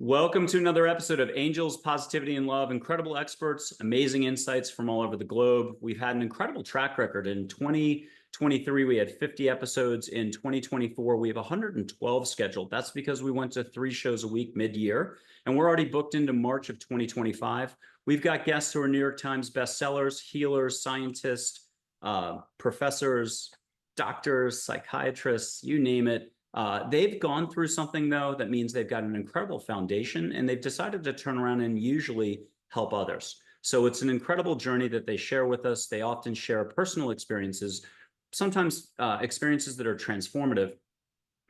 Welcome to another episode of Angels, Positivity, and Love. Incredible experts, amazing insights from all over the globe. We've had an incredible track record. In 2023, we had 50 episodes. In 2024, we have 112 scheduled. That's because we went to 3 shows a week mid-year, and we're already booked into March of 2025. We've got guests who are New York Times bestsellers, healers, scientists, professors, doctors, psychiatrists, you name it. They've gone through something, though, that means they've got an incredible foundation, and they've decided to turn around and usually help others. So it's an incredible journey that they share with us. They often share personal experiences, sometimes experiences that are transformative.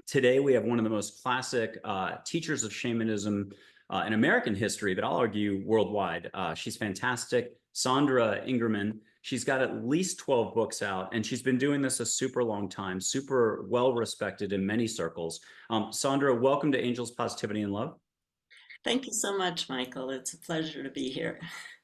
Today, we have one of the most classic teachers of shamanism in American history, but I'll argue worldwide. She's fantastic. Sandra Ingerman. She's got at least 12 books out, and she's been doing this a super long time, super well respected in many circles. Sandra, welcome to Angels, Positivity, and Love. Thank you so much, Michael. It's a pleasure to be here.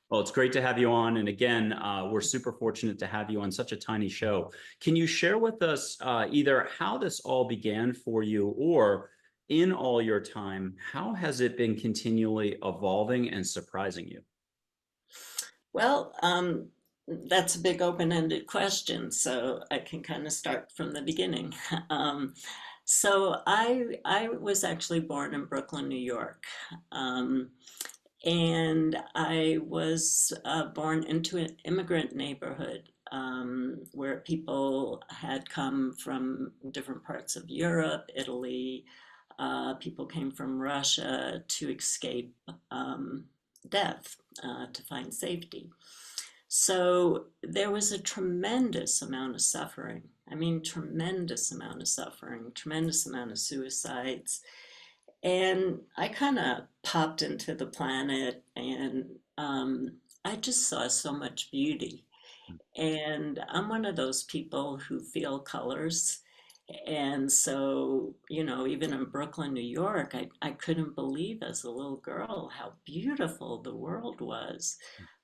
Well, it's great to have you on. And again, we're super fortunate to have you on such a tiny show. Can you share with us either how this all began for you, or in all your time, how has it been continually evolving and surprising you? Well, that's a big open-ended question, so I can kind of start from the beginning. So I was actually born in Brooklyn, New York, um, and I was born into an immigrant neighborhood where people had come from different parts of Europe, Italy. People came from Russia to escape death, to find safety. So there was a tremendous amount of suffering. I mean, tremendous amount of suffering, tremendous amount of suicides. And I kind of popped into the planet and I just saw so much beauty. And I'm one of those people who feel colors. And so, even in Brooklyn, New York, I couldn't believe as a little girl how beautiful the world was.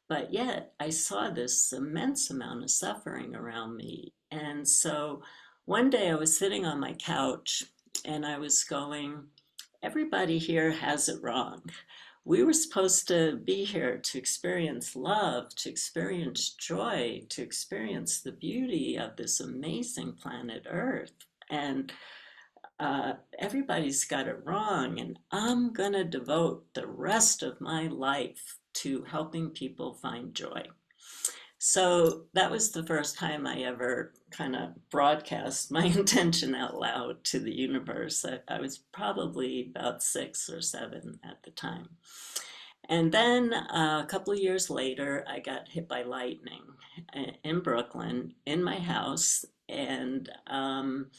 But yet I saw this immense amount of suffering around me. And so one day I was sitting on my couch and I was going, everybody here has it wrong. We were supposed to be here to experience love, to experience joy, to experience the beauty of this amazing planet Earth. And everybody's got it wrong. And I'm going to devote the rest of my life to helping people find joy. So that was the first time I ever kind of broadcast my intention out loud to the universe. I was probably about 6 or 7 at the time. And then a couple of years later, I got hit by lightning in Brooklyn in my house. And from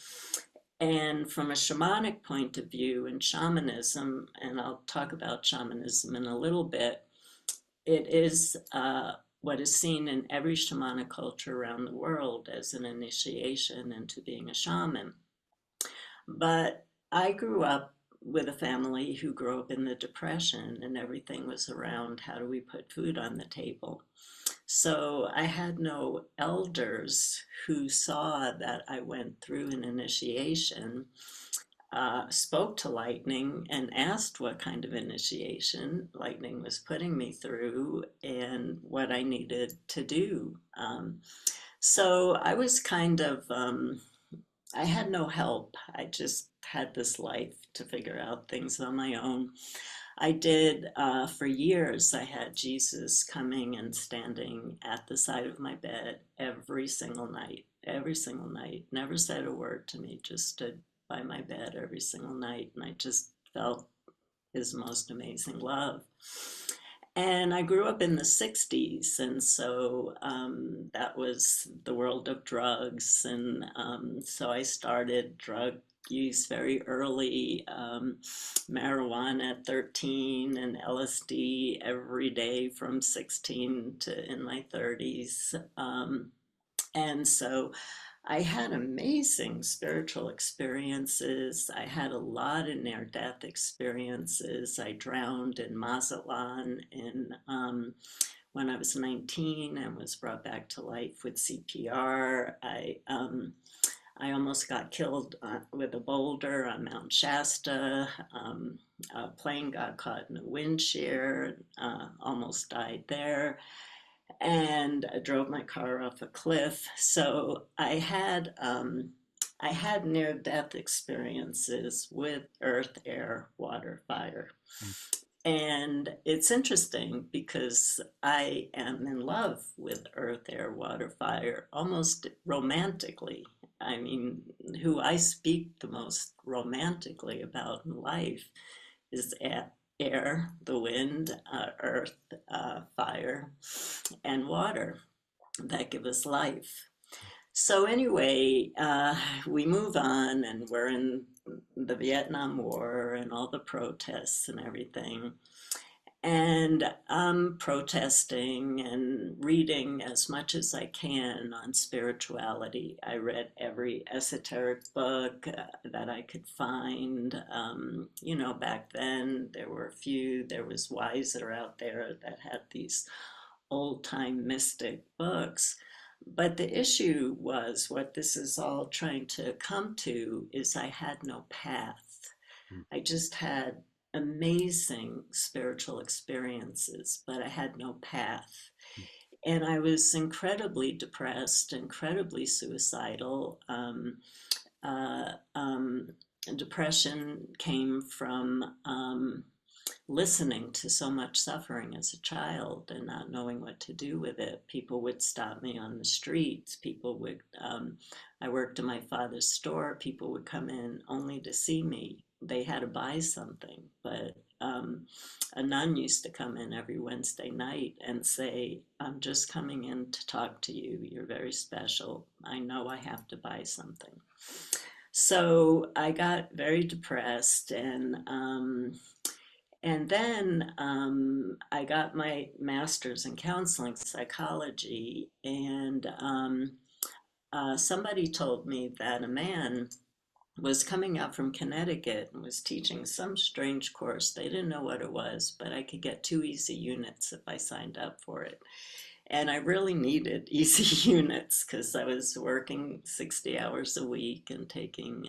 a shamanic point of view in shamanism, and I'll talk about shamanism in a little bit, it is what is seen in every shamanic culture around the world as an initiation into being a shaman. But I grew up with a family who grew up in the Depression, and everything was around how do we put food on the table. So I had no elders who saw that I went through an initiation, spoke to lightning and asked what kind of initiation lightning was putting me through and what I needed to do. So I was kind of, I had no help. I just had this life to figure out things on my own. I did, for years, I had Jesus coming and standing at the side of my bed every single night, never said a word to me, just stood by my bed every single night. And I just felt his most amazing love. And I grew up in the 60s, and so that was the world of drugs. And so I started drug use very early, marijuana at 13 and LSD every day from 16 to in my 30s. And so I had amazing spiritual experiences. I had a lot of near-death experiences. I drowned in Mazatlan when I was 19 and was brought back to life with CPR. I almost got killed with a boulder on Mount Shasta. A plane got caught in a wind shear, almost died there, and I drove my car off a cliff. So I had near-death experiences with earth, air, water, fire. And it's interesting because I am in love with earth, air, water, fire, almost romantically. I mean, who I speak the most romantically about in life is air, the wind, earth, fire, and water that give us life. So anyway, we move on, and we're in the Vietnam War and all the protests and everything. And I'm protesting and reading as much as I can on spirituality. I read every esoteric book that I could find. Back then there were a few. There was Wiser out there that had these old-time mystic books. But the issue was, what this is all trying to come to is I had no path. I just had amazing spiritual experiences, but I had no path. And I was incredibly depressed, incredibly suicidal. Uh, um, Depression came from listening to so much suffering as a child and not knowing what to do with it. People would stop me on the streets. I worked in my father's store. People would come in only to see me. They had to buy something, but a nun used to come in every Wednesday night and say, "I'm just coming in to talk to you. You're very special. I know I have to buy something." So I got very depressed, and then I got my master's in counseling psychology, and somebody told me that a man was coming out from Connecticut and was teaching some strange course. They didn't know what it was, but I could get 2 easy units if I signed up for it. And I really needed easy units because I was working 60 hours a week and taking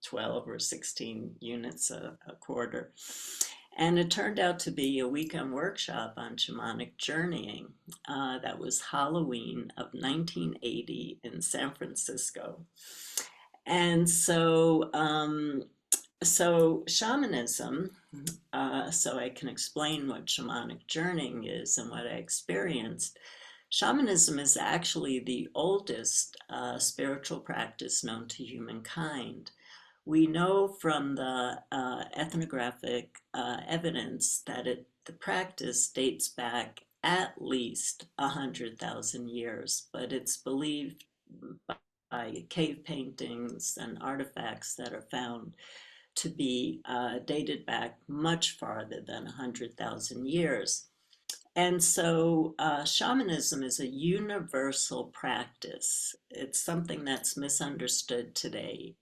12 or 16 units a quarter. And it turned out to be a weekend workshop on shamanic journeying. That was Halloween of 1980 in San Francisco. And so shamanism, so I can explain what shamanic journeying is and what I experienced. Shamanism is actually the oldest spiritual practice known to humankind. We know from the ethnographic evidence that the practice dates back at least 100,000 years, but it's believed by cave paintings and artifacts that are found to be dated back much farther than 100,000 years. And so shamanism is a universal practice. It's something that's misunderstood today.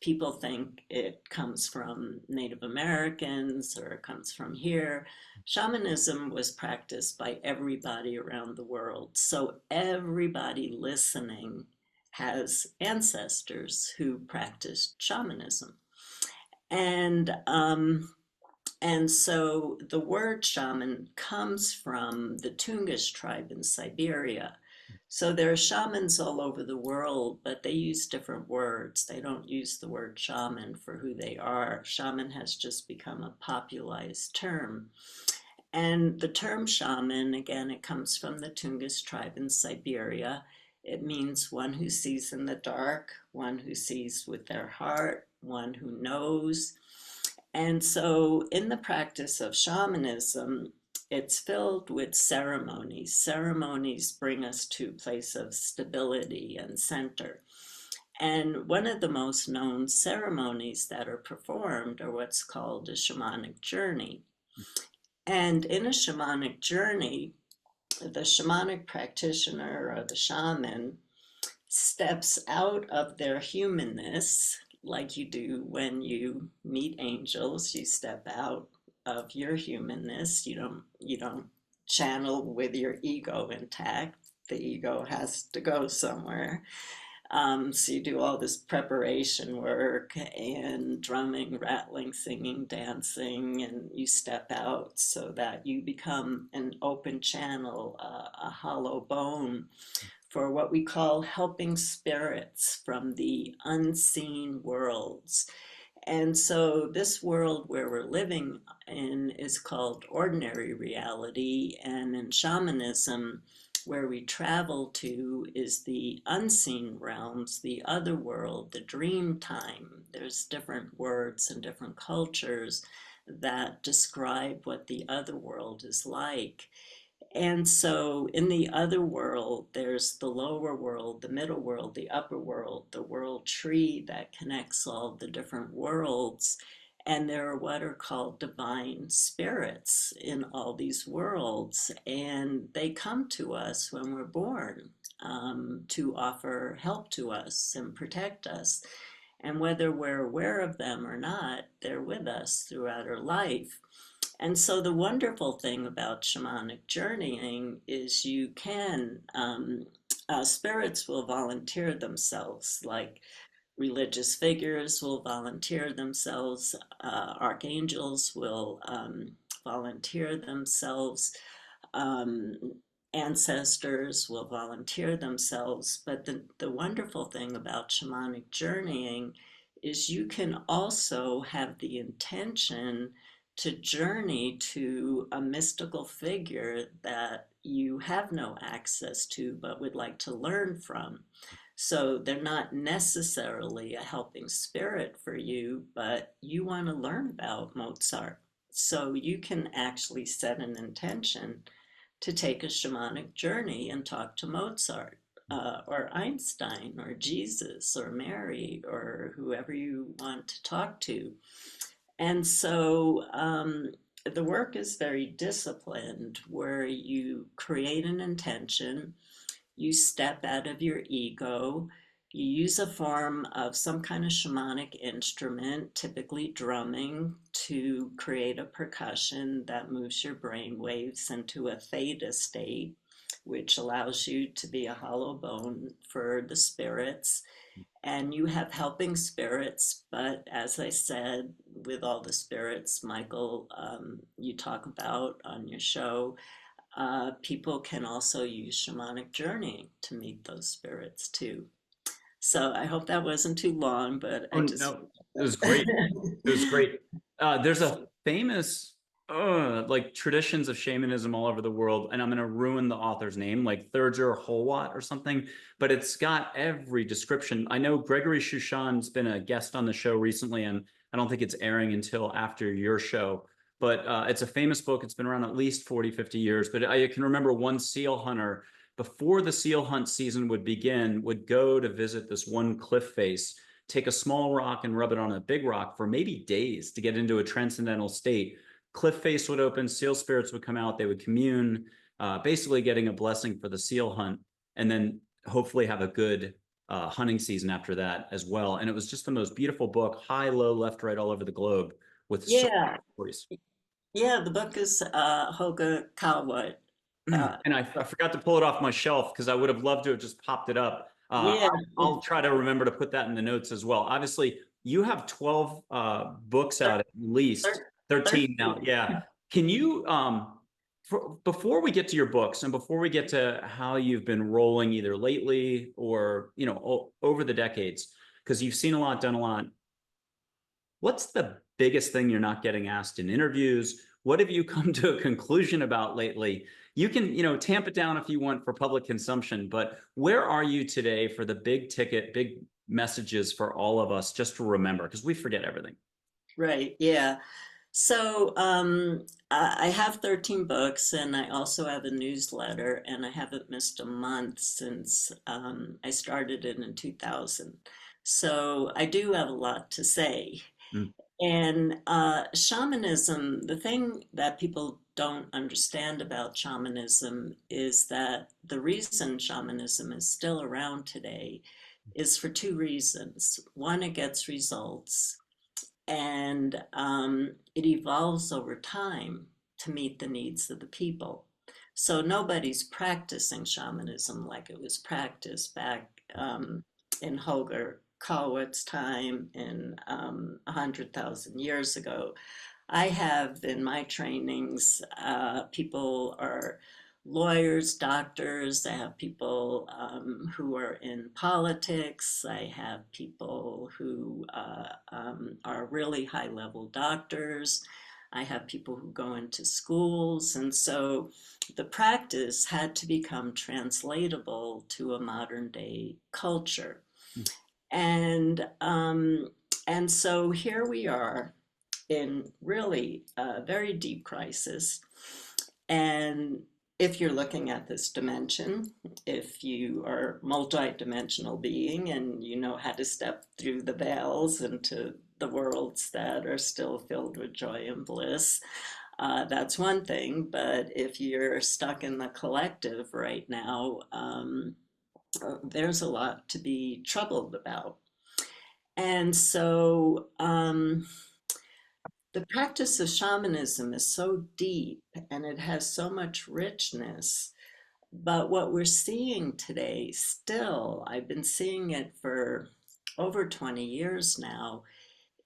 People think it comes from Native Americans or it comes from here. Shamanism was practiced by everybody around the world. So everybody listening has ancestors who practiced shamanism. And so the word shaman comes from the Tungus tribe in Siberia. So there are shamans all over the world, but they use different words. They don't use the word shaman for who they are. Shaman has just become a popularized term. And the term shaman, again, it comes from the Tungus tribe in Siberia. It means one who sees in the dark, one who sees with their heart, one who knows. And so in the practice of shamanism, it's filled with ceremonies. Ceremonies bring us to a place of stability and center. And one of the most known ceremonies that are performed are what's called a shamanic journey. And in a shamanic journey, the shamanic practitioner or the shaman steps out of their humanness, like you do when you meet angels. You step out of your humanness. You don't channel with your ego intact. The ego has to go somewhere. So you do all this preparation work and drumming, rattling, singing, dancing, and you step out so that you become an open channel, a hollow bone for what we call helping spirits from the unseen worlds. And so, this world where we're living in is called ordinary reality. And in shamanism, where we travel to is the unseen realms, the other world, the dream time. There's different words and different cultures that describe what the other world is like. And so in the other world, there's the lower world, the middle world, the upper world, the world tree that connects all the different worlds. And there are what are called divine spirits in all these worlds. And they come to us when we're born to offer help to us and protect us. And whether we're aware of them or not, they're with us throughout our life. And so the wonderful thing about shamanic journeying is you can, spirits will volunteer themselves, like religious figures will volunteer themselves, archangels will volunteer themselves, um, ancestors will volunteer themselves. But the wonderful thing about shamanic journeying is you can also have the intention to journey to a mystical figure that you have no access to but would like to learn from. So they're not necessarily a helping spirit for you, but you want to learn about Mozart. So you can actually set an intention to take a shamanic journey and talk to Mozart, or Einstein or Jesus or Mary or whoever you want to talk to. And so the work is very disciplined, where you create an intention, you step out of your ego, you use a form of some kind of shamanic instrument, typically drumming, to create a percussion that moves your brain waves into a theta state, which allows you to be a hollow bone for the spirits. And you have helping spirits, but as I said, with all the spirits, Michael, you talk about on your show, people can also use shamanic journeying to meet those spirits too. So I hope that wasn't too long, but Oh I just. no, it was great. It was great. There's a famous like traditions of shamanism all over the world, and I'm gonna ruin the author's name, like Thurger Holwatt or something, but it's got every description. I know Gregory Shushan's been a guest on the show recently, and I don't think it's airing until after your show. But it's a famous book. It's been around at least 40, 50 years. But I can remember one seal hunter, before the seal hunt season would begin, would go to visit this one cliff face, take a small rock and rub it on a big rock for maybe days to get into a transcendental state. Cliff face would open, seal spirits would come out, they would commune, basically getting a blessing for the seal hunt, and then hopefully have a good hunting season after that as well. And it was just the most beautiful book, high, low, left, right, all over the globe, with so Yeah, many stories. yeah, the book is HOLGER KALWEIT. Uh, And I forgot to pull it off my shelf because I would have loved to have just popped it up. yeah, I'll try to remember to put that in the notes as well. Obviously, you have 12 books out at least, 13 now. 13. Yeah. Can you, before we get to your books and before we get to how you've been rolling either lately or, over the decades, because you've seen a lot, done a lot, what's the biggest thing you're not getting asked in interviews? What have you come to a conclusion about lately? You can, tamp it down if you want for public consumption, but where are you today for the big ticket, big messages for all of us just to remember? Because we forget everything. Right, yeah. So I have 13 books, and I also have a newsletter, and I haven't missed a month since I started it in 2000. So I do have a lot to say. Mm. And shamanism, the thing that people don't understand about shamanism is that the reason shamanism is still around today is for two reasons. One, it gets results, and it evolves over time to meet the needs of the people. So nobody's practicing shamanism like it was practiced back. in HOLGER, KALWEIT's time in 100,000 years ago. I have in my trainings, people are lawyers, doctors. I have people who are in politics. I have people who are really high level doctors. I have people who go into schools. And so the practice had to become translatable to a modern day culture. And, um, and so here we are in really a very deep crisis. And if you're looking at this dimension, if you are a multi-dimensional being and you know how to step through the veils into the worlds that are still filled with joy and bliss, that's one thing. But if you're stuck in the collective right now, there's a lot to be troubled about. And so, the practice of shamanism is so deep and it has so much richness. But what we're seeing today, still, I've been seeing it for over 20 years now,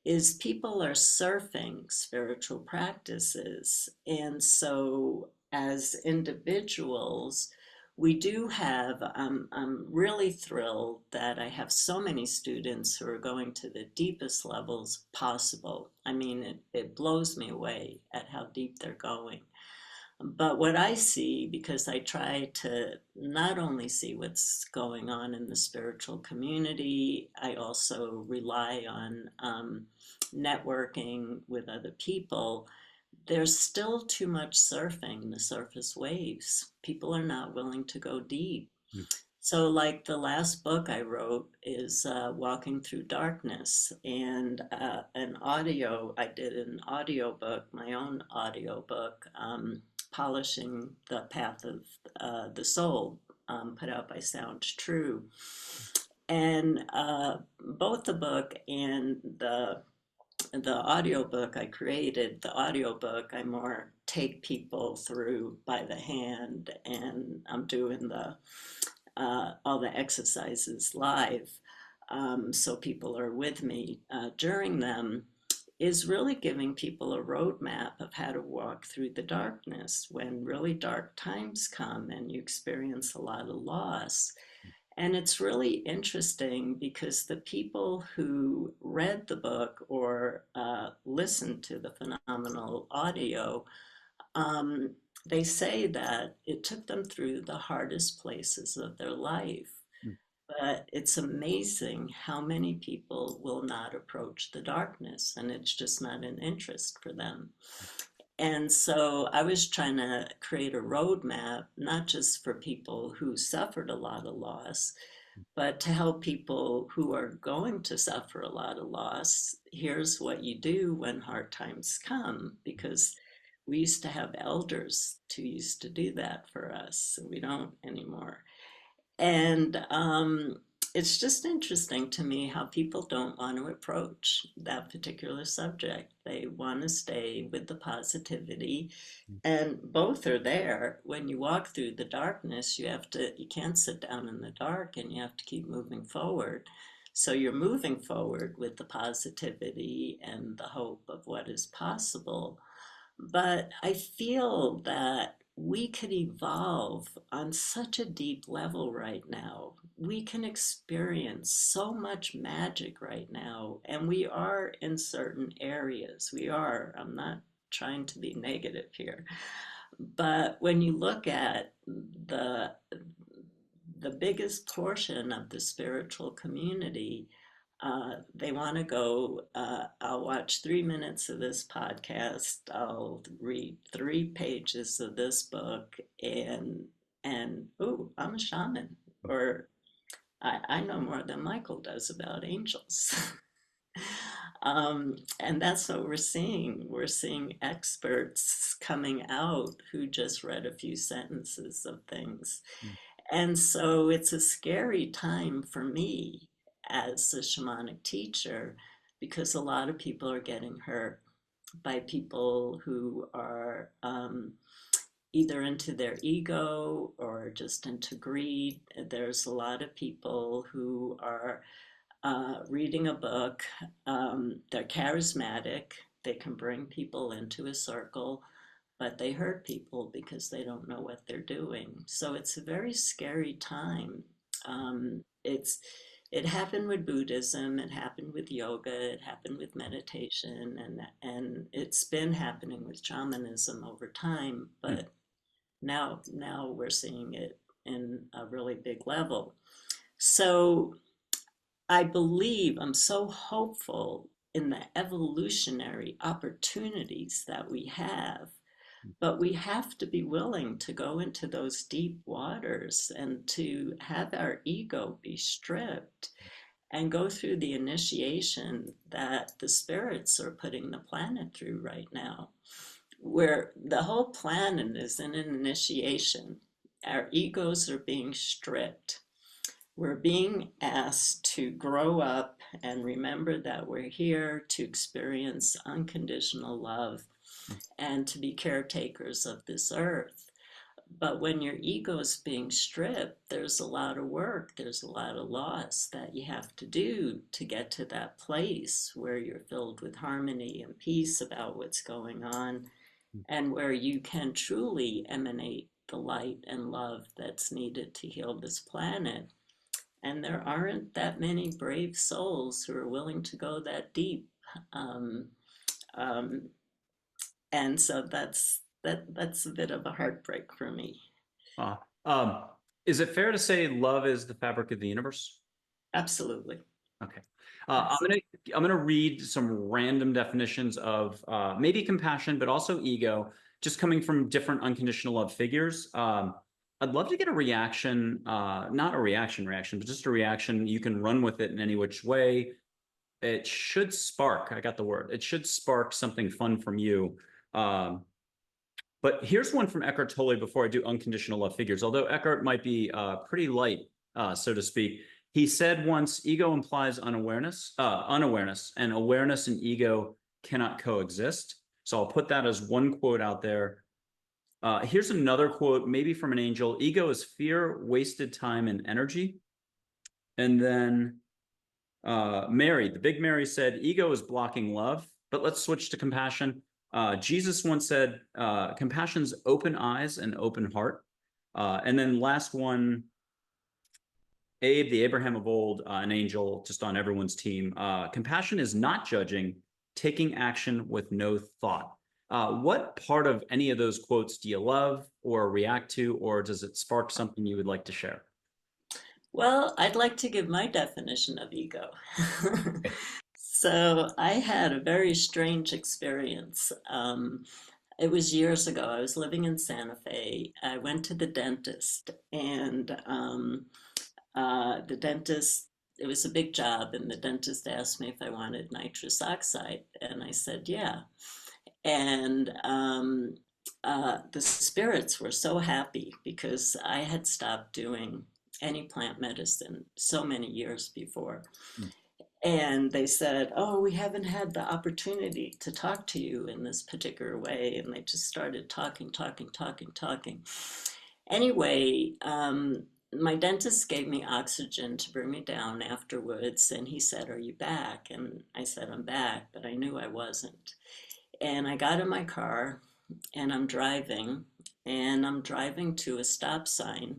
is people are surfing spiritual practices. And so, as individuals, we do have, I'm really thrilled that I have so many students who are going to the deepest levels possible. I mean, it blows me away at how deep they're going. But what I see, because I try to not only see what's going on in the spiritual community, I also rely on networking with other people. There's still too much surfing the surface waves. People are not willing to go deep. Mm. So, like the last book I wrote is Walking Through Darkness, and I did an audio book, my own audio book, Polishing the Path of the Soul, put out by Sound True. And both the book and the audiobook I created, the audiobook, I more take people through by the hand, and I'm doing the all the exercises live, so people are with me during them, is really giving people a roadmap of how to walk through the darkness when really dark times come and you experience a lot of loss. And it's really interesting because the people who read the book or listened to the phenomenal audio, um, they say that it took them through the hardest places of their life. Mm. But it's amazing how many people will not approach the darkness, and it's just not an interest for them. And so I was trying to create a roadmap, not just for people who suffered a lot of loss, but to help people who are going to suffer a lot of loss. Here's what you do when hard times come, because we used to have elders who used to do that for us. We don't anymore. And it's just interesting to me how people don't want to approach that particular subject. They want to stay with the positivity, and both are there. When you walk through the darkness, you can't sit down in the dark and you have to keep moving forward. So you're moving forward with the positivity and the hope of what is possible. But I feel that we could evolve on such a deep level right now. We can experience so much magic right now, and we are in certain areas. We are. I'm not trying to be negative here. But when you look at the biggest portion of the spiritual community, they want to go, I'll watch 3 minutes of this podcast, I'll read 3 pages of this book, and oh, I'm a shaman, or I know more than Michael does about angels. And that's what we're seeing. We're seeing experts coming out who just read a few sentences of things. Mm. And so it's a scary time for me as a shamanic teacher, because a lot of people are getting hurt by people who are either into their ego or just into greed. There's a lot of people who are reading a book. They're charismatic. They can bring people into a circle, but they hurt people because they don't know what they're doing. So it's a very scary time. It happened with Buddhism, it happened with yoga, it happened with meditation, and it's been happening with shamanism over time, Hmm. but now we're seeing it in a really big level. So I'm so hopeful in the evolutionary opportunities that we have, but we have to be willing to go into those deep waters and to have our ego be stripped and go through the initiation that the spirits are putting the planet through right now, where the whole planet is in an initiation. Our egos are being stripped. We're being asked to grow up and remember that we're here to experience unconditional love and to be caretakers of this earth. But when your ego is being stripped, there's a lot of work, there's a lot of loss that you have to do to get to that place where you're filled with harmony and peace about what's going on, and where you can truly emanate the light and love that's needed to heal this planet. And there aren't that many brave souls who are willing to go that deep. Um, um, and so that's a bit of a heartbreak for me. Uh, um, is it fair to say love is the fabric of the universe? Absolutely. Okay. Absolutely. I'm gonna read some random definitions of maybe compassion, but also ego, just coming from different unconditional love figures. I'd love to get a reaction, not a reaction, but just a reaction. You can run with it in any which way. It should spark. I got the word. It should spark something fun from you. Um, but here's one from Eckhart Tolle before I do unconditional love figures. Although Eckhart might be pretty light, so to speak, he said once, ego implies unawareness, and awareness and ego cannot coexist. So I'll put that as one quote out there. Here's another quote, maybe from an angel. Ego is fear, wasted time, and energy. And then Mary, the big Mary said, ego is blocking love. But let's switch to compassion. Jesus once said, compassion's open eyes and open heart. And then last one, Abe, the Abraham of old, an angel just on everyone's team. Compassion is not judging, taking action with no thought. What part of any of those quotes do you love or react to, or does it spark something you would like to share? Well, I'd like to give my definition of ego. So I had a very strange experience. It was years ago. I was living in Santa Fe. I went to the dentist, and the dentist, it was a big job, and the dentist asked me if I wanted nitrous oxide, and I said, yeah. And the spirits were so happy because I had stopped doing any plant medicine so many years before. Hmm. And they said, oh, we haven't had the opportunity to talk to you in this particular way. And they just started talking. Anyway, my dentist gave me oxygen to bring me down afterwards. And he said, are you back? And I said, I'm back, but I knew I wasn't. And I got in my car and I'm driving to a stop sign,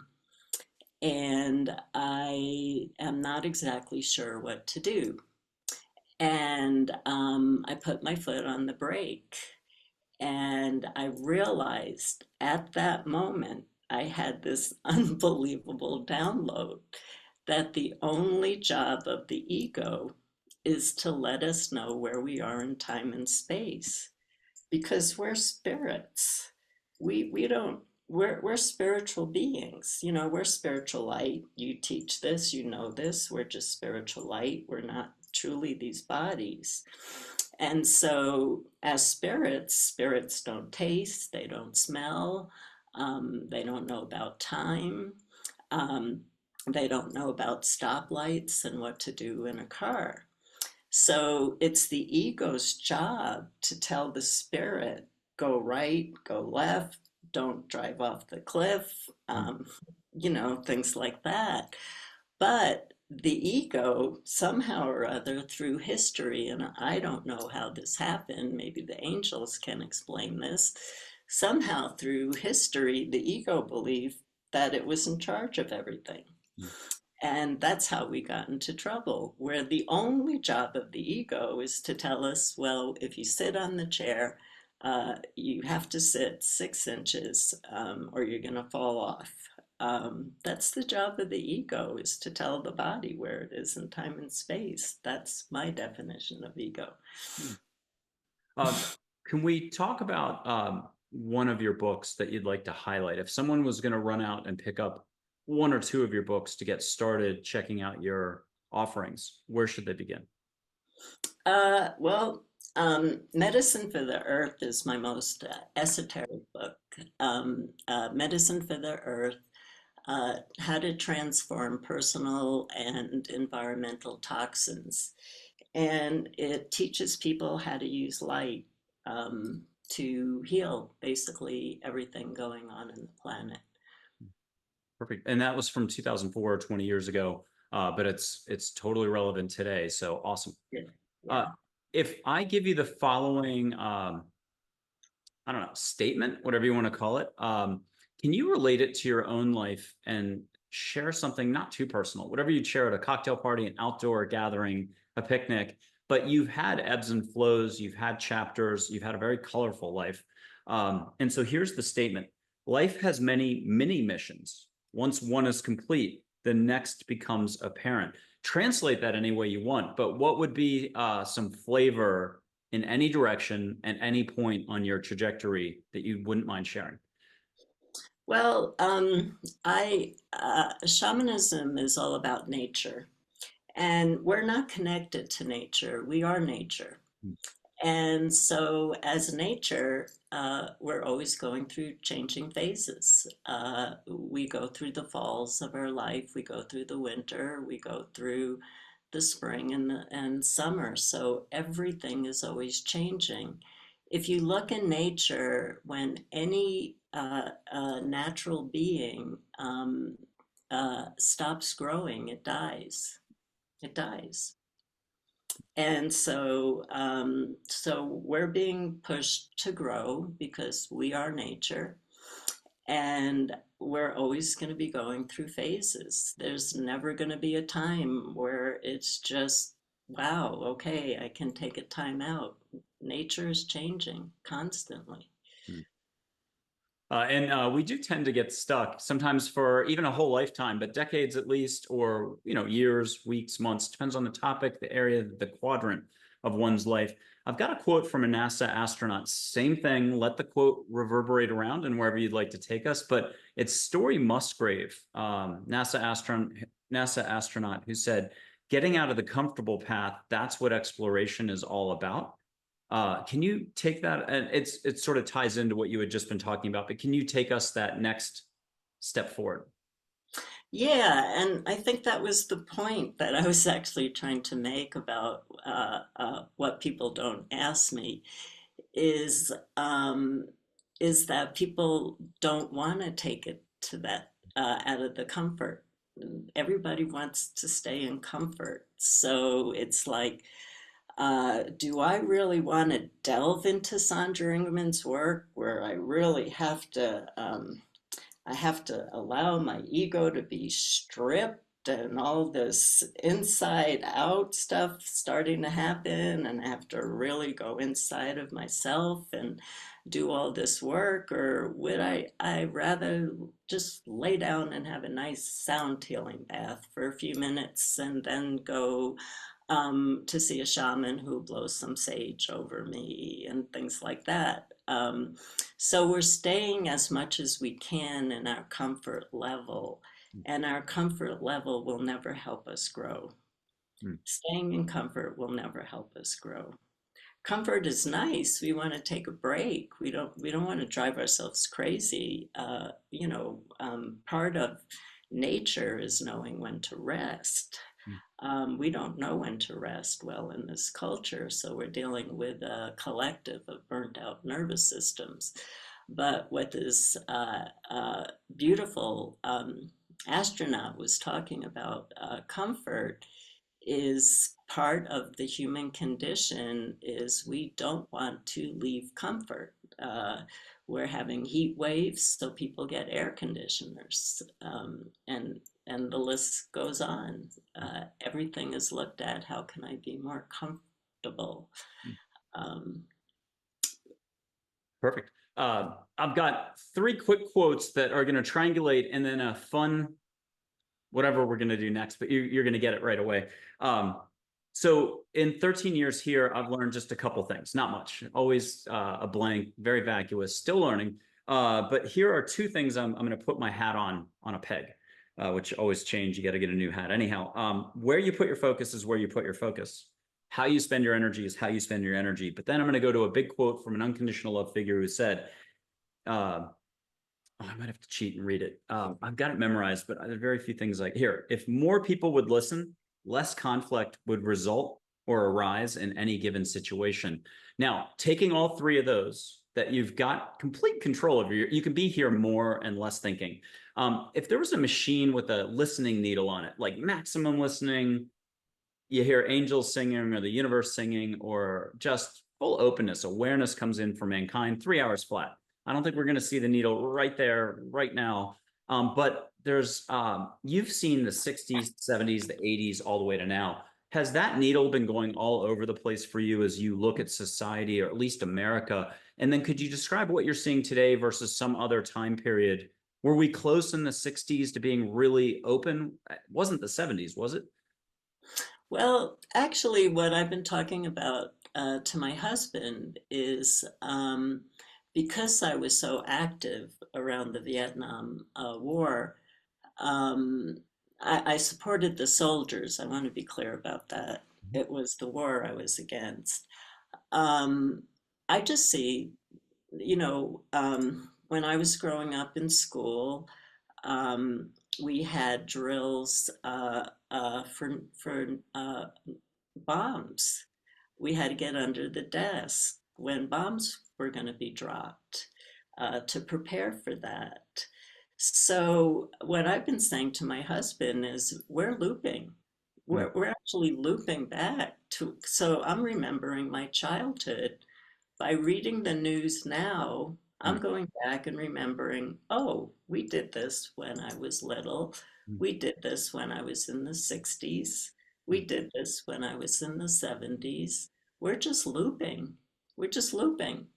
and I am not exactly sure what to do. And I put my foot on the brake, and I realized at that moment I had this unbelievable download that the only job of the ego is to let us know where we are in time and space, because we're spirits. We don't we're spiritual beings. You know, we're spiritual light. You teach this, you know this. We're just spiritual light. We're not truly these bodies. And so as spirits, spirits don't taste, they don't smell, they don't know about time. Um, they don't know about stoplights and what to do in a car. So it's the ego's job to tell the spirit, go right, go left, don't drive off the cliff, things like that. But the ego, somehow or other, through history, and I don't know how this happened, maybe the angels can explain this, somehow through history, the ego believed that it was in charge of everything. Mm. And that's how we got into trouble, where the only job of the ego is to tell us, well, if you sit on the chair, you have to sit 6 inches or you're going to fall off. That's the job of the ego, is to tell the body where it is in time and space. That's my definition of ego. Mm. Um, can we talk about one of your books that you'd like to highlight? If someone was going to run out and pick up one or two of your books to get started checking out your offerings, where should they begin? Well, Medicine for the Earth is my most esoteric book. Medicine for the Earth, How to Transform Personal and Environmental Toxins. And it teaches people how to use light to heal basically everything going on in the planet. Perfect. And that was from 2004, 20 years ago, but it's totally relevant today. So awesome. Yeah. Uh, Yeah. if I give you the following, I don't know, statement, whatever you want to call it, can you relate it to your own life and share something not too personal, whatever you'd share at a cocktail party, an outdoor gathering, a picnic, but you've had ebbs and flows, you've had chapters, you've had a very colorful life. And so here's the statement. Life has many mini missions. Once one is complete, the next becomes apparent. Translate that any way you want, but what would be some flavor in any direction at any point on your trajectory that you wouldn't mind sharing? Well, shamanism is all about nature, and we're not connected to nature. We are nature. And so, as nature, we're always going through changing phases. We go through the falls of our life, we go through the winter, we go through the spring and summer. So, everything is always changing. If you look in nature, when any natural being stops growing, it dies. It dies. And so we're being pushed to grow because we are nature, and we're always going to be going through phases. There's never going to be a time where it's just, wow, okay, I can take a time out. Nature is changing constantly. And we do tend to get stuck sometimes for even a whole lifetime, but decades at least, or years, weeks, months, depends on the topic, the area, the quadrant of one's life. I've got a quote from a NASA astronaut. Same thing. Let the quote reverberate around and wherever you'd like to take us. But it's Story Musgrave, NASA astronaut, who said, "Getting out of the comfortable path, that's what exploration is all about." Can you take that? And it sort of ties into what you had just been talking about, but can you take us that next step forward? Yeah, and I think that was the point that I was actually trying to make about what people don't ask me is um, is that people don't want to take it to that out of the comfort. Everybody wants to stay in comfort, so it's like, do I really want to delve into Sandra Ingerman's work where I have to allow my ego to be stripped and all this inside out stuff starting to happen, and I have to really go inside of myself and do all this work? Or would I rather just lay down and have a nice sound healing bath for a few minutes and then go to see a shaman who blows some sage over me and things like that? So we're staying as much as we can in our comfort level, and our comfort level will never help us grow. Hmm. Staying in comfort will never help us grow. Comfort is nice. We want to take a break. We don't want to drive ourselves crazy. Part of nature is knowing when to rest. We don't know when to rest well in this culture, so we're dealing with a collective of burnt out nervous systems. But what is beautiful astronaut was talking about, comfort is part of the human condition is we don't want to leave comfort. We're having heat waves, so people get air conditioners, and the list goes on. Everything is looked at. How can I be more comfortable? Um, Perfect. I've got three quick quotes that are going to triangulate and then a fun whatever we're going to do next, but you're going to get it right away. So in 13 years here, I've learned just a couple things, not much, always a blank, very vacuous, still learning. But here are two things I'm going to put my hat on a peg, which always change. You got to get a new hat. Anyhow, where you put your focus is where you put your focus. How you spend your energy is how you spend your energy. But then I'm going to go to a big quote from an unconditional love figure who said, I might have to cheat and read it. I've got it memorized, but there are very few things like here. If more people would listen, less conflict would result or arise in any given situation. Now, taking all three of those that you've got complete control over, you can be here more and less thinking. If there was a machine with a listening needle on it, like maximum listening, you hear angels singing or the universe singing, or just full openness, awareness comes in for mankind, 3 hours flat. I don't think we're going to see the needle right there, right now. But there's, you've seen the 60s, 70s, the 80s, all the way to now. Has that needle been going all over the place for you as you look at society, or at least America? And then could you describe what you're seeing today versus some other time period? Were we close in the 60s to being really open? It wasn't the 70s, was it? well, actually, what I've been talking about to my husband is because I was so active around the Vietnam War, um, I supported the soldiers. I want to be clear about that. It was the war I was against. Um, I just see, when I was growing up in school, um, we had drills for bombs. We had to get under the desk when bombs were going to be dropped to prepare for that. So what I've been saying to my husband is we're looping. We're actually looping back to, so I'm remembering my childhood by reading the news now. I'm going back and remembering, oh, we did this when I was little. We did this when I was in the 60s. We did this when I was in the 70s. We're just looping. We're just looping.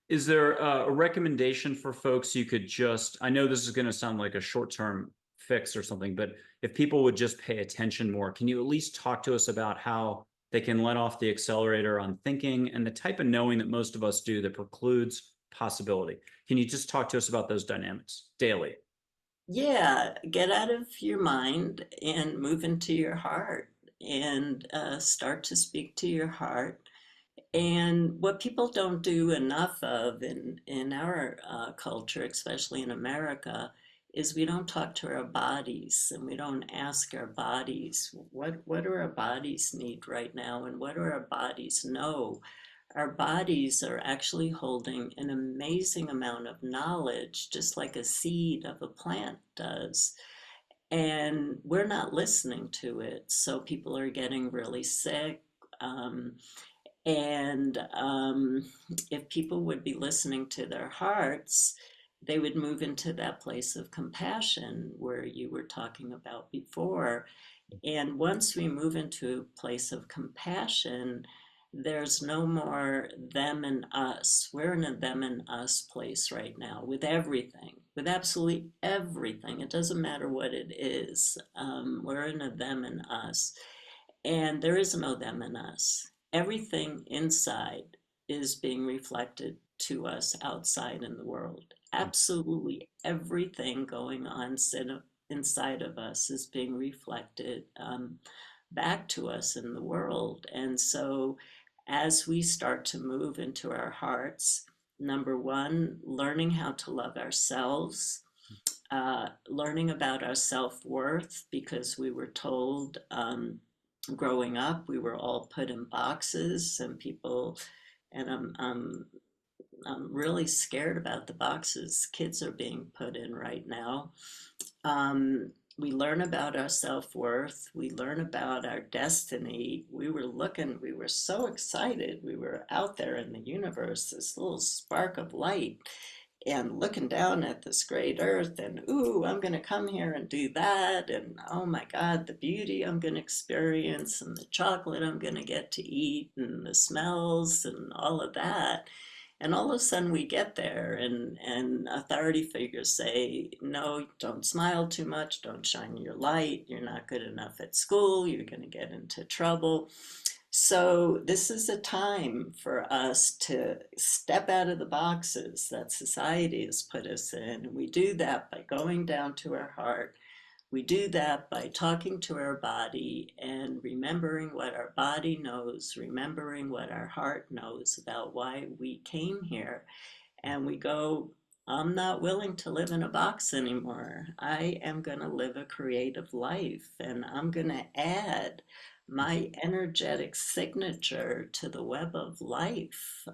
Is there a recommendation for folks you could just, I know this is going to sound like a short-term fix or something, but if people would just pay attention more, can you at least talk to us about how they can let off the accelerator on thinking and the type of knowing that most of us do that precludes possibility? Can you just talk to us about those dynamics daily? Yeah, get out of your mind and move into your heart and start to speak to your heart. And what people don't do enough of in our culture, especially in America, is we don't talk to our bodies and we don't ask our bodies what do our bodies need right now and what do our bodies know. Our bodies are actually holding an amazing amount of knowledge, just like a seed of a plant does. And we're not listening to it. So people are getting really sick. And if people would be listening to their hearts, they would move into that place of compassion where you were talking about before. And once we move into a place of compassion, there's no more them and us. We're in a them and us place right now with everything, with absolutely everything. It doesn't matter what it is. We're in a them and us. And there is no them and us. Everything inside is being reflected to us outside in the world. Absolutely everything going on inside of us is being reflected back to us in the world. And so as we start to move into our hearts, number one, learning how to love ourselves, learning about our self-worth, because we were told growing up we were all put in boxes and people, and I'm I'm really scared about the boxes kids are being put in right now. We learn about our self-worth. We learn about our destiny. We were so excited. We were out there in the universe, this little spark of light, and looking down at this great earth, and ooh, I'm going to come here and do that. And oh my God, the beauty I'm going to experience, and the chocolate I'm going to get to eat, and the smells, and all of that. And all of a sudden we get there and authority figures say, no, don't smile too much, don't shine your light, you're not good enough at school, you're going to get into trouble. So this is a time for us to step out of the boxes that society has put us in. We do that by going down to our heart. We do that by talking to our body and remembering what our body knows, remembering what our heart knows about why we came here. And we go, I'm not willing to live in a box anymore. I am going to live a creative life, and I'm going to add my energetic signature to the web of life.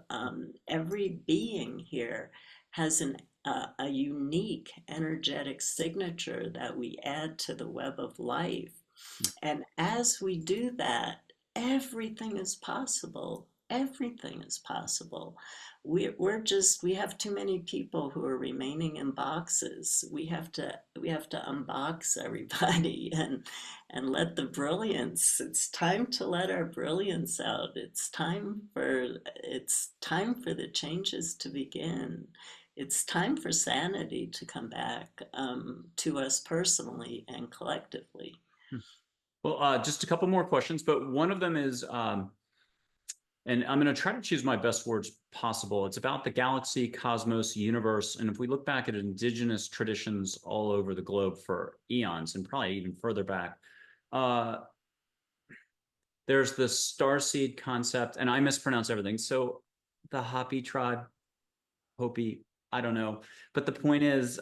Every being here has a unique energetic signature that we add to the web of life. And as we do that, everything is possible. Everything is possible. We have too many people who are remaining in boxes. We have to unbox everybody and let the brilliance. It's time to let our brilliance out. It's time for the changes to begin. It's time for sanity to come back to us personally and collectively. Well, just a couple more questions, but one of them is, and I'm going to try to choose my best words possible. It's about the galaxy, cosmos, universe. And if we look back at indigenous traditions all over the globe for eons and probably even further back, uh, there's the starseed concept, and I mispronounce everything. So the Hopi tribe, Hopi, I don't know. But the point is,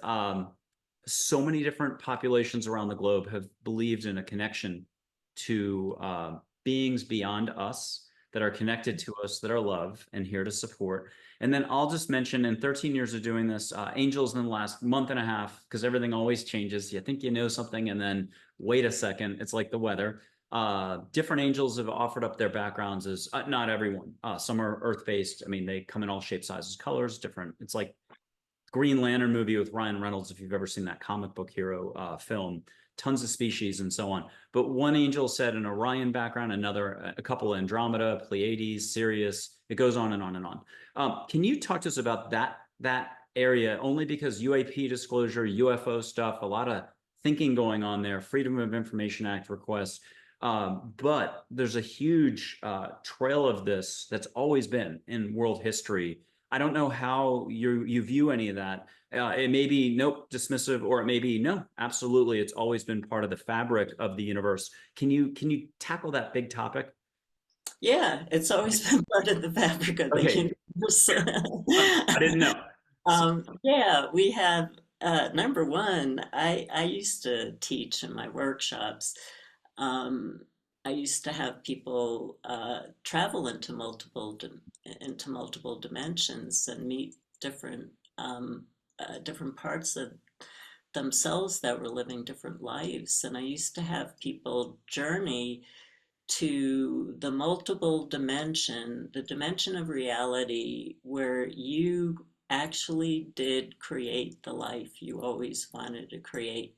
so many different populations around the globe have believed in a connection to beings beyond us that are connected to us, that are love and here to support. And then I'll just mention in 13 years of doing this, angels in the last month and a half, because everything always changes. You think you know something and then wait a second, it's like the weather. Different angels have offered up their backgrounds as not everyone. Some are earth-based. I mean, they come in all shapes, sizes, colors, different. It's like Green Lantern movie with Ryan Reynolds, if you've ever seen that comic book hero film, tons of species and so on. But one angel said an Orion background, another, a couple Andromeda, Pleiades, Sirius. It goes on and on and on. Can you talk to us about that area? Only because UAP disclosure, UFO stuff, a lot of thinking going on there, Freedom of Information Act requests. But there's a huge trail of this that's always been in world history. I don't know how you view any of that. It may be nope, dismissive, or it may be no, absolutely. It's always been part of the fabric of the universe. Can you tackle that big topic? Yeah, it's always been part of the fabric of the Okay, universe. I didn't know. So, Yeah, we have number one, I used to teach in my workshops. Um, I used to have people travel into multiple dimensions and meet different parts of themselves that were living different lives. And I used to have people journey to the multiple dimension, the dimension of reality where you actually did create the life you always wanted to create,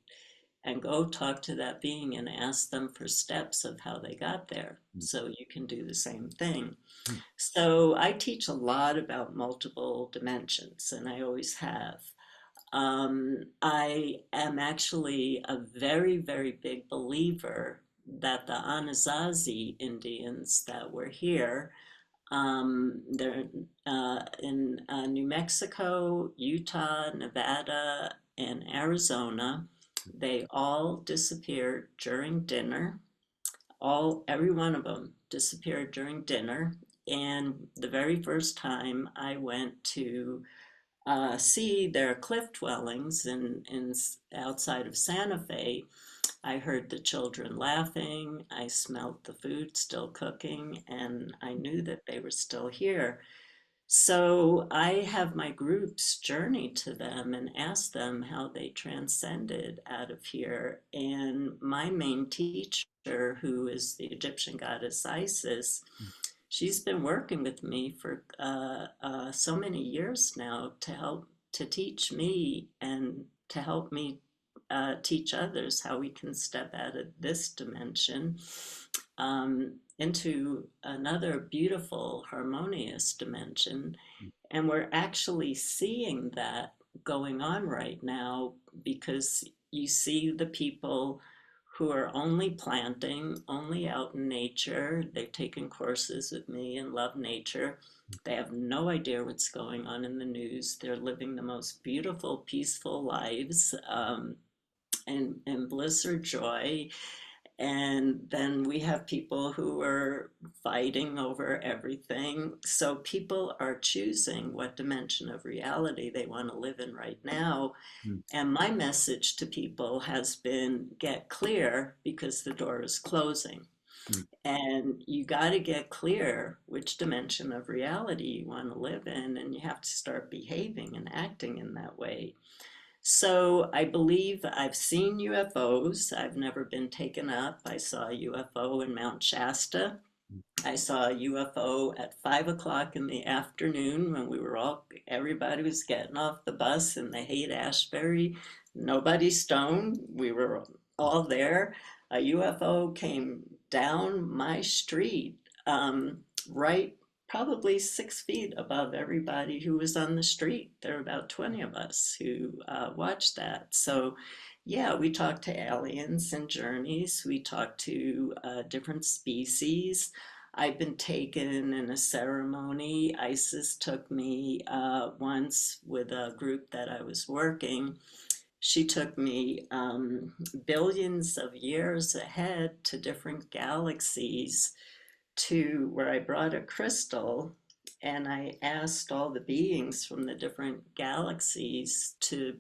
and go talk to that being and ask them for steps of how they got there so you can do the same thing. So I teach a lot about multiple dimensions, and I always have. I am actually a very, very big believer that the Anasazi Indians that were here, they're in New Mexico, Utah, Nevada, and Arizona. They all disappeared during dinner. Every one of them disappeared during dinner. And the very first time I went to see their cliff dwellings in outside of Santa Fe, I heard the children laughing. I smelled the food still cooking, and I knew that they were still here. So I have my groups journey to them and ask them how they transcended out of here. And my main teacher, who is the Egyptian goddess Isis, she's been working with me for so many years now to help to teach me and to help me teach others how we can step out of this dimension into another beautiful, harmonious dimension. And we're actually seeing that going on right now because you see the people who are only planting, only out in nature. They've taken courses with me and love nature. They have no idea what's going on in the news. They're living the most beautiful, peaceful lives and bliss or joy. And then we have people who are fighting over everything. So people are choosing what dimension of reality they want to live in right now. Mm, And my message to people has been get clear because the door is closing. mm. And you got to get clear which dimension of reality you want to live in, and you have to start behaving and acting in that way. So I believe I've seen UFOs. I've never been taken up. I saw a UFO in Mount Shasta. I saw a UFO at 5 o'clock in the afternoon when everybody was getting off the bus in the Haight-Ashbury. Nobody stoned. We were all there. A UFO came down my street, right probably 6 feet above everybody who was on the street. There were about 20 of us who watched that. So, yeah, we talked to aliens and journeys. We talked to different species. I've been taken in a ceremony. ISIS took me once with a group that I was working. She took me billions of years ahead to different galaxies to where I brought a crystal and I asked all the beings from the different galaxies to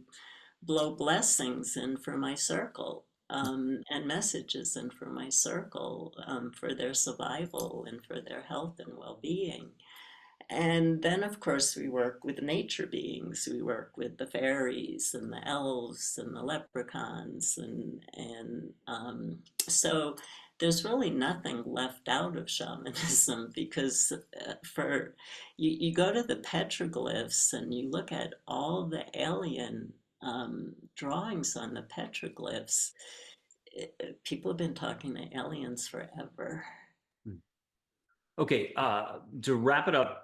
blow blessings in for my circle and messages in for my circle for their survival and for their health and well-being. And then, of course, we work with nature beings. We work with the fairies and the elves and the leprechauns, and so there's really nothing left out of shamanism because for you go to the petroglyphs and you look at all the alien drawings on the petroglyphs. People have been talking to aliens forever. Okay, to wrap it up,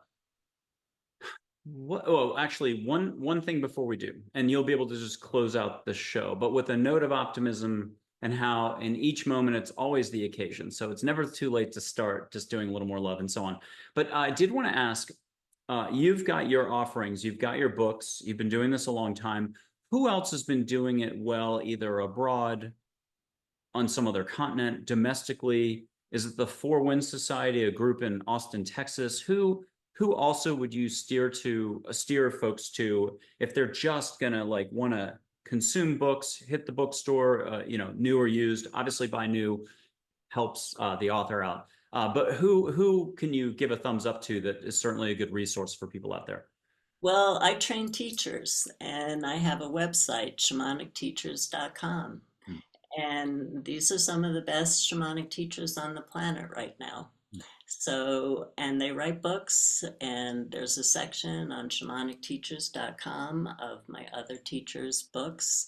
actually, one thing before we do, and you'll be able to just close out the show, but with a note of optimism and how in each moment it's always the occasion. So it's never too late to start just doing a little more love and so on. But I did want to ask, you've got your offerings, you've got your books, you've been doing this a long time. Who else has been doing it well, either abroad, on some other continent, domestically? Is it the Four Winds Society, a group in Austin, Texas? Who also would you steer folks to if they're just gonna like want to consume books, hit the bookstore, new or used? Obviously, buy new helps the author out. But who can you give a thumbs up to that is certainly a good resource for people out there? Well, I train teachers and I have a website, shamanicteachers.com. Hmm. And these are some of the best shamanic teachers on the planet right now. So, and they write books, and there's a section on shamanicteachers.com of my other teachers' books.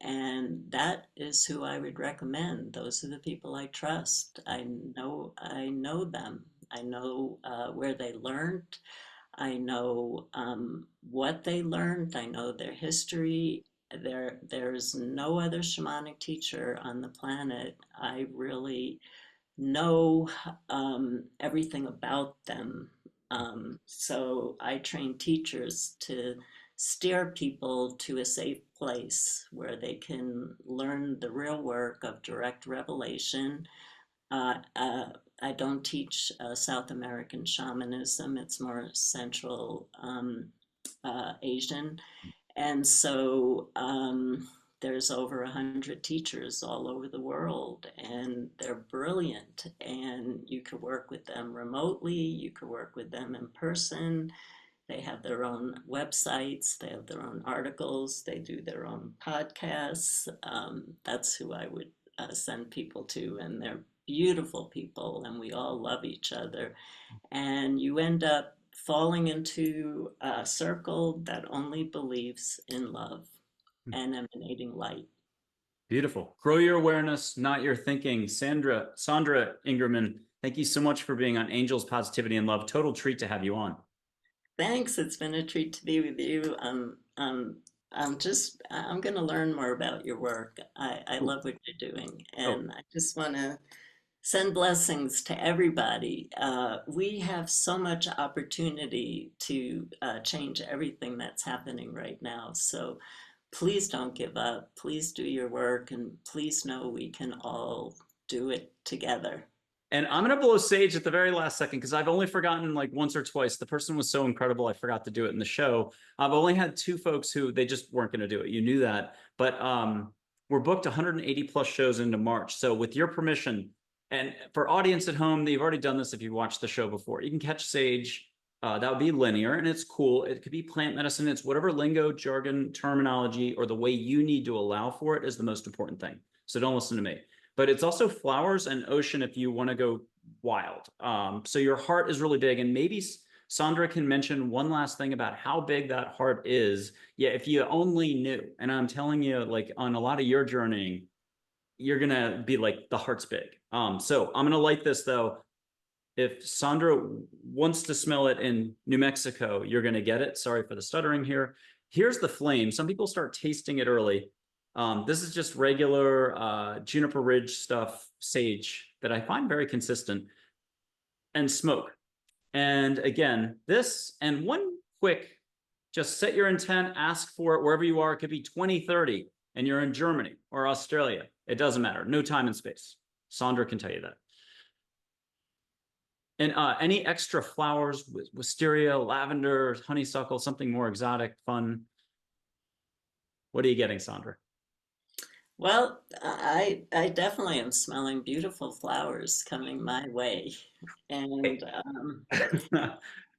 And that is who I would recommend. Those are the people I trust. I know them. I know where they learned. I know what they learned. I know their history. There's no other shamanic teacher on the planet I really know everything about them. So I train teachers to steer people to a safe place where they can learn the real work of direct revelation. Uh, uh, I don't teach South American shamanism, it's more Central Asian. And so there's over 100 teachers all over the world, and they're brilliant. And you could work with them remotely, you could work with them in person. They have their own websites, they have their own articles, they do their own podcasts. That's who I would send people to, and they're beautiful people, and we all love each other. And you end up falling into a circle that only believes in love and emanating light. Beautiful. Grow your awareness, not your thinking. Sandra Ingerman, thank you so much for being on Angels, Positivity, and Love. Total treat to have you on. Thanks. It's been a treat to be with you. I'm going to learn more about your work. I love what you're doing. Oh, And I just want to send blessings to everybody. We have so much opportunity to change everything that's happening right now. So please don't give up. Please do your work, and please know we can all do it together. and I'm gonna blow sage at the very last second because I've only forgotten like once or twice. The person was so incredible, I forgot to do it in the show. I've only had two folks who they just weren't gonna do it. You knew that, but we're booked 180 plus shows into March. So with your permission, and for audience at home, you've already done this if you've watched the show before. You can catch Sage. That would be linear, and it's cool. It could be plant medicine. It's whatever lingo, jargon, terminology, or the way you need to allow for it is the most important thing. So don't listen to me. But it's also flowers and ocean if you want to go wild. So your heart is really big, and maybe Sandra can mention one last thing about how big that heart is. Yeah, if you only knew, and I'm telling you, like on a lot of your journeying, you're gonna be like the heart's big. So I'm gonna light this though. If Sandra wants to smell it in New Mexico, you're gonna get it. Sorry for the stuttering here. Here's the flame. Some people start tasting it early. This is just regular Juniper Ridge stuff, sage that I find very consistent, and smoke. And again, this and one quick, just set your intent, ask for it wherever you are. It could be 2030 and you're in Germany or Australia. It doesn't matter. No time and space. Sandra can tell you that. And any extra flowers, wisteria, lavender, honeysuckle, something more exotic, fun. What are you getting, Sandra? Well, I definitely am smelling beautiful flowers coming my way. And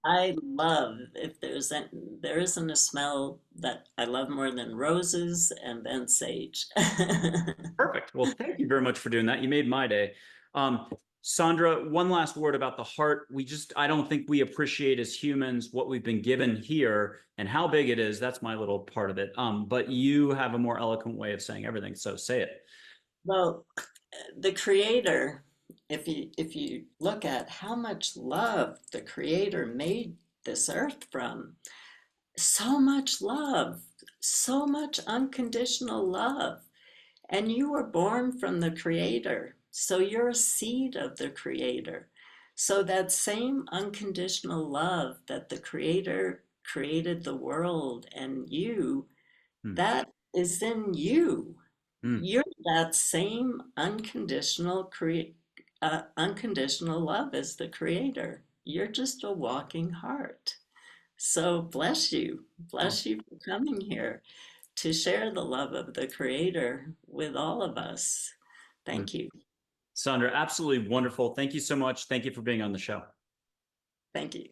I love if there isn't a smell that I love more than roses and then sage. Perfect. Well, thank you very much for doing that. You made my day. Um, Sandra, one last word about the heart. I don't think we appreciate as humans what we've been given here and how big it is. That's my little part of it. But you have a more eloquent way of saying everything. So say it. Well, the creator, if you look at how much love the creator made this earth from, so much love, so much unconditional love. And you were born from the creator. So you're a seed of the creator. So that same unconditional love that the creator created the world and you, Hmm. that is in you. Hmm. You're that same unconditional love as the creator. You're just a walking heart. So Oh. bless you for coming here to share the love of the creator with all of us. Hmm. Thank you. Sandra, absolutely wonderful. Thank you so much. Thank you for being on the show. Thank you.